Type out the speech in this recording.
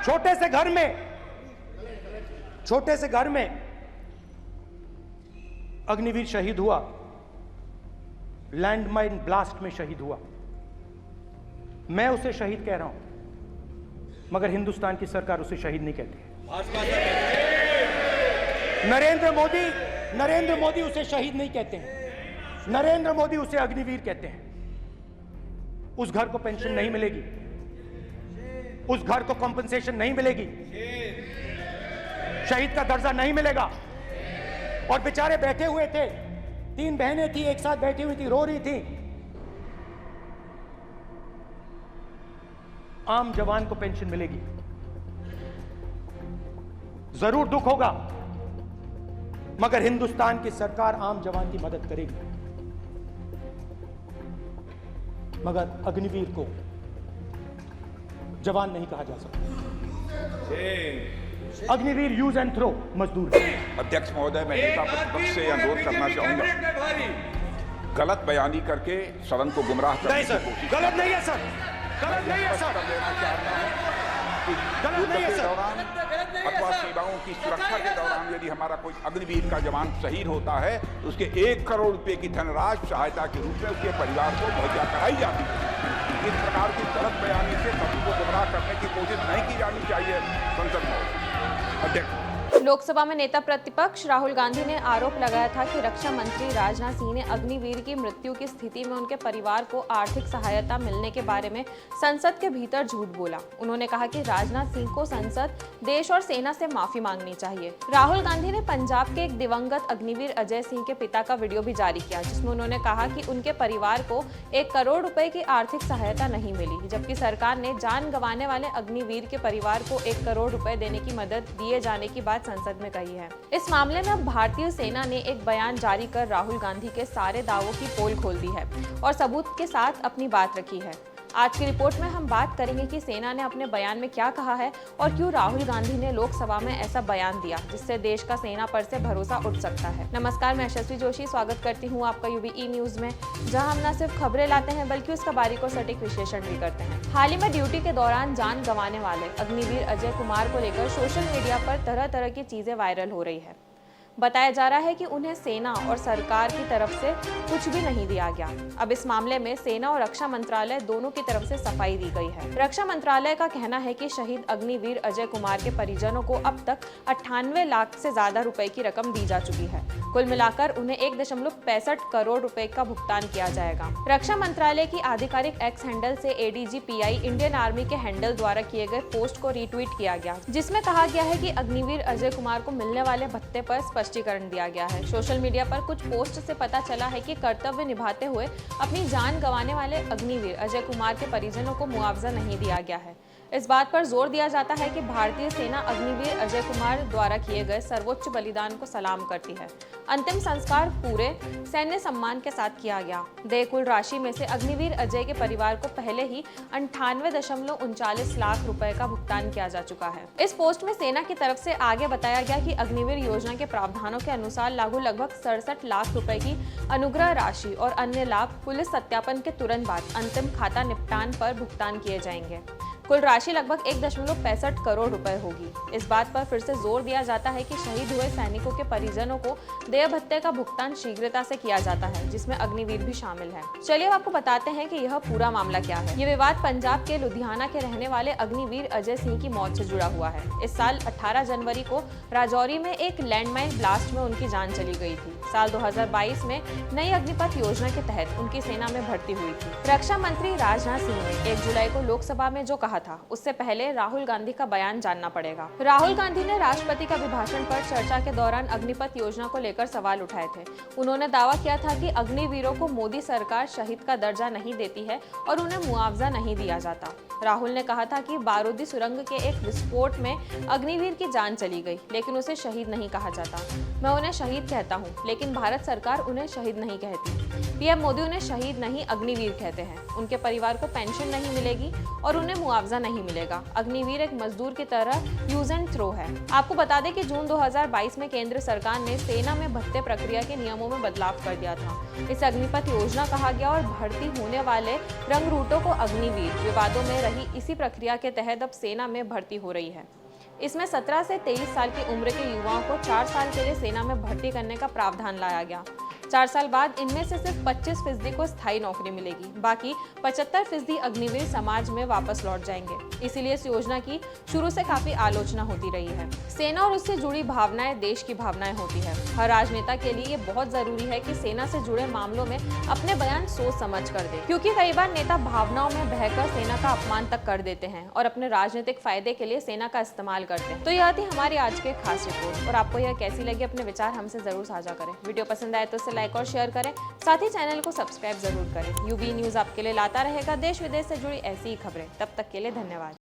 छोटे से घर में अग्निवीर शहीद हुआ, लैंडमाइन ब्लास्ट में शहीद हुआ। मैं उसे शहीद कह रहा हूं, मगर हिंदुस्तान की सरकार उसे शहीद नहीं कहती। नरेंद्र मोदी उसे शहीद नहीं कहते हैं, नरेंद्र मोदी उसे अग्निवीर कहते हैं। उस घर को पेंशन नहीं मिलेगी, उस घर को कॉम्पेंसेशन नहीं मिलेगी, शहीद का दर्जा नहीं मिलेगा। और बेचारे बैठे हुए थे, 3 बहनें थी, एक साथ बैठी हुई थी, रो रही थी। आम जवान को पेंशन मिलेगी, जरूर दुख होगा, मगर हिंदुस्तान की सरकार आम जवान की मदद करेगी। मगर अग्निवीर को जवान नहीं कहा जा सकता। अग्निवीर यूज एंड थ्रो मजदूर। अध्यक्ष महोदय, मैं नेता प्रतिपक्ष से अनुरोध करना चाहूंगा, गलत बयानी करके सदन को गुमराह करने की कोशिश। गलत नहीं है सर, गलत नहीं है सर, युद्ध के दौरान अथवा सेवाओं की सुरक्षा के दौरान यदि हमारा कोई अग्निवीर का जवान शहीद होता है तो उसके 1 करोड़ रुपए की धनराशि सहायता के रूप में उसके परिवार को मुहैया कराई जाती है। इस प्रकार की गलत बयानी से सभी को गुमराह करने की कोशिश नहीं की जानी चाहिए संसद में। अध्यक्ष। लोकसभा में नेता प्रतिपक्ष राहुल गांधी ने आरोप लगाया था कि रक्षा मंत्री राजनाथ सिंह ने अग्निवीर की मृत्यु की स्थिति में उनके परिवार को आर्थिक सहायता मिलने के बारे में संसद के भीतर झूठ बोला। उन्होंने कहा कि राजनाथ सिंह को संसद, देश और सेना से माफी मांगनी चाहिए। राहुल गांधी ने पंजाब के एक दिवंगत अग्निवीर अजय सिंह के पिता का वीडियो भी जारी किया, जिसमें उन्होंने कहा कि उनके परिवार को 1 करोड़ रुपए की आर्थिक सहायता नहीं मिली, जबकि सरकार ने जान गंवाने वाले अग्निवीर के परिवार को 1 करोड़ रुपए देने की मदद दिए जाने की बात संसद में कही है। इस मामले में अब भारतीय सेना ने एक बयान जारी कर राहुल गांधी के सारे दावों की पोल खोल दी है और सबूत के साथ अपनी बात रखी है। आज की रिपोर्ट में हम बात करेंगे कि सेना ने अपने बयान में क्या कहा है और क्यों राहुल गांधी ने लोकसभा में ऐसा बयान दिया, जिससे देश का सेना पर से भरोसा उठ सकता है। नमस्कार, मैं यशस्वी जोशी स्वागत करती हूं आपका यूबी न्यूज में, जहां हम न सिर्फ खबरें लाते हैं बल्कि उसका बारीक और सटीक विश्लेषण भी करते हैं। हाल ही में ड्यूटी के दौरान जान गंवाने वाले अग्निवीर अजय कुमार को लेकर सोशल मीडिया पर तरह तरह की चीजें वायरल हो रही है। बताया जा रहा है कि उन्हें सेना और सरकार की तरफ से कुछ भी नहीं दिया गया। अब इस मामले में सेना और रक्षा मंत्रालय दोनों की तरफ से सफाई दी गई है। रक्षा मंत्रालय का कहना है कि शहीद अग्निवीर अजय कुमार के परिजनों को अब तक 98 लाख से ज्यादा रुपए की रकम दी जा चुकी है। कुल मिलाकर उन्हें 1.65 करोड़ रुपए का भुगतान किया जाएगा। रक्षा मंत्रालय की आधिकारिक एक्स हैंडल से ADG-PI इंडियन आर्मी के हैंडल द्वारा किए गए पोस्ट को रीट्वीट किया गया, जिसमें कहा गया है कि अग्निवीर अजय कुमार को मिलने वाले भत्ते पर स्पष्टीकरण दिया गया है। सोशल मीडिया पर कुछ पोस्ट से पता चला है कि कर्तव्य निभाते हुए अपनी जान गंवाने वाले अग्निवीर अजय कुमार के परिजनों को मुआवजा नहीं दिया गया है। इस बात पर जोर दिया जाता है कि भारतीय सेना अग्निवीर अजय कुमार द्वारा किए गए सर्वोच्च बलिदान को सलाम करती है। अंतिम संस्कार पूरे सैन्य सम्मान के साथ किया गया। देय कुल राशि में से अग्निवीर अजय के परिवार को पहले ही 98.39 लाख रुपए का भुगतान किया जा चुका है। इस पोस्ट में सेना की तरफ से आगे बताया गया कि अग्निवीर योजना के प्रावधानों के अनुसार लागू लगभग 67 लाख रुपए की अनुग्रह राशि और अन्य लाभ पुलिस सत्यापन के तुरंत बाद अंतिम खाता निपटान पर भुगतान किए जाएंगे। कुल राशि लगभग 1.65 करोड़ रुपए होगी। इस बात पर फिर से जोर दिया जाता है कि शहीद हुए सैनिकों के परिजनों को देय भत्ते का भुगतान शीघ्रता से किया जाता है, जिसमें अग्निवीर भी शामिल है। चलिए अब आपको बताते हैं कि यह पूरा मामला क्या है। ये विवाद पंजाब के लुधियाना के रहने वाले अग्निवीर अजय सिंह की मौत से जुड़ा हुआ है। इस साल 18 जनवरी को राजौरी में एक लैंडमाइन ब्लास्ट में उनकी जान चली गई थी। साल 2022 में नई अग्निपथ योजना के तहत उनकी सेना में भर्ती हुई थी। रक्षा मंत्री राजनाथ सिंह ने 1 जुलाई को लोकसभा में जो कहा था, उससे पहले राहुल गांधी का बयान जानना पड़ेगा। राहुल गांधी ने राष्ट्रपति का अभिभाषण पर चर्चा के दौरान अग्निपथ योजना को लेकर सवाल उठाए थे। उन्होंने दावा किया था कि अग्निवीरों को मोदी सरकार शहीद का दर्जा नहीं देती है और उन्हें मुआवजा नहीं दिया जाता। राहुल ने कहा था कि बारूदी सुरंग के एक विस्फोट में अग्निवीर की जान चली गई, लेकिन उसे शहीद नहीं कहा जाता। मैं उन्हें शहीद कहता हूं, लेकिन भारत सरकार उन्हें शहीद नहीं कहती। पीएम मोदी उन्हें शहीद नहीं अग्निवीर कहते हैं। उनके परिवार को पेंशन नहीं मिलेगी और उन्हें मुआवजा मुआवजा नहीं मिलेगा। अग्निवीर एक मजदूर की तरह यूज एंड थ्रो है। आपको बता दें कि जून 2022 में केंद्र सरकार ने सेना में भत्ते प्रक्रिया के नियमों में बदलाव कर दिया था। इसे अग्निपथ योजना कहा गया और भर्ती होने वाले रंगरूटों को अग्निवीर विवादों में रही इसी प्रक्रिया के तहत अब सेना में भर्ती हो रही है। इसमें 17 से 23 साल की उम्र के युवाओं को 4 साल के लिए सेना में भर्ती करने का प्रावधान लाया गया। 4 साल बाद इनमें से सिर्फ 25% को स्थायी नौकरी मिलेगी, बाकी 75% अग्निवीर समाज में वापस लौट जाएंगे। इसीलिए इस योजना की शुरू से काफी आलोचना होती रही है। सेना और उससे जुड़ी भावनाएं देश की भावनाएं होती है। हर राजनेता के लिए ये बहुत जरूरी है कि सेना से जुड़े मामलों में अपने बयान सोच समझ कर दे, क्योंकि कई बार नेता भावनाओं में बहकर सेना का अपमान तक कर देते हैं और अपने राजनीतिक फायदे के लिए सेना का इस्तेमाल करते हैं। तो यह थी हमारी आज की खास रिपोर्ट, और आपको यह कैसी लगी अपने विचार हमसे जरूर साझा करें। वीडियो पसंद आए तो इसे लाइक और शेयर करें, साथ ही चैनल को सब्सक्राइब जरूर करें। यूबी न्यूज आपके लिए लाता रहेगा देश विदेश से जुड़ी ऐसी ही खबरें। तब तक के लिए धन्यवाद।